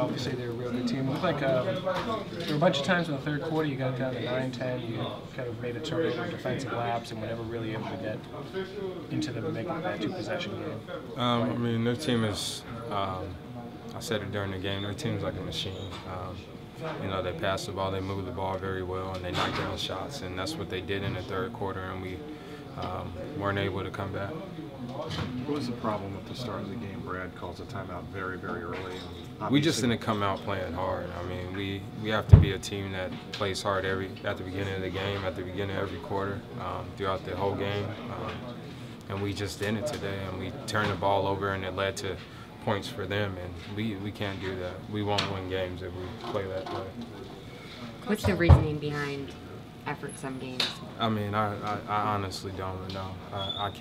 obviously they're a real good team. It looked like there were a bunch of times in the third quarter you got down to 9-10, you kind of made a turnover defensive lapse and were never really able to get into them and make it that two-possession game. I mean, their team is, I said it during the game, their team's like a machine. You know, they pass the ball, they move the ball very well, and they knock down shots, and that's what they did in the third quarter, and we weren't able to come back. What was the problem at the start of the game? Brad calls a timeout very, very early. And we just didn't come out playing hard. I mean, we have to be a team that plays hard at the beginning of the game, at the beginning of every quarter, throughout the whole game, and we just didn't today, and we turned the ball over, and it led to points for them, and we can't do that. We won't win games if we play that way. What's the reasoning behind effort some games? I mean, I honestly don't know. I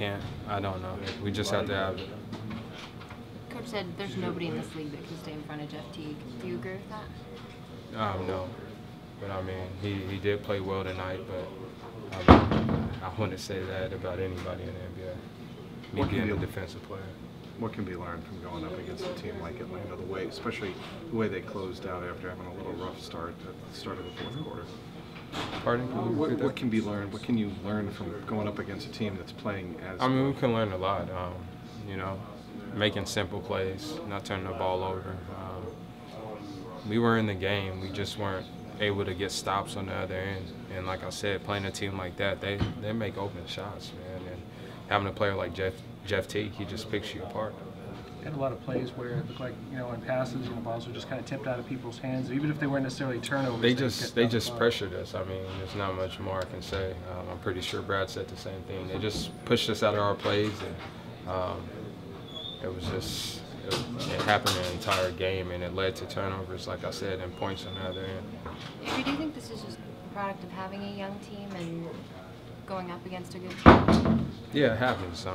don't know. We just have to have it. Coach said there's nobody in this league that can stay in front of Jeff Teague. Do you agree with that? No. But I mean, he did play well tonight, but I wouldn't say that about anybody in the NBA. Me being a defensive player. What can be learned from going up against a team like Atlanta, especially the way they closed out after having a little rough start at the start of the fourth quarter? Pardon? What can be learned? What can you learn from going up against a team that's playing as? I mean, we can learn a lot. You know, making simple plays, not turning the ball over. We were in the game. We just weren't able to get stops on the other end. And like I said, playing a team like that, they make open shots, man. And having a player like Jeff Teague, he just picks you apart. Had a lot of plays where it looked like, you know, on passes, the balls were just kind of tipped out of people's hands, even if they weren't necessarily turnovers. They just pressured us. I mean, there's not much more I can say. I'm pretty sure Brad said the same thing. They just pushed us out of our plays, and it happened the entire game, and it led to turnovers, like I said, and points on the other end. Avery, do you think this is just a product of having a young team and going up against a good team? Yeah, it happens.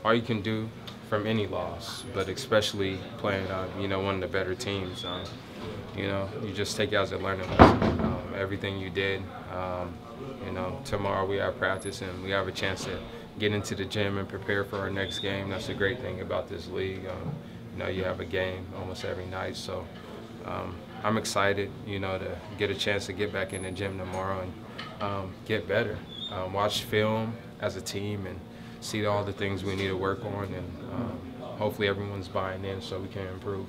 All you can do from any loss, but especially playing you know, one of the better teams, you know, you just take it as a learning lesson. Everything you did, you know, tomorrow we have practice and we have a chance to get into the gym and prepare for our next game. That's the great thing about this league. You know, you have a game almost every night, so I'm excited, you know, to get a chance to get back in the gym tomorrow and get better. Watch film as a team and see all the things we need to work on, and hopefully everyone's buying in so we can improve.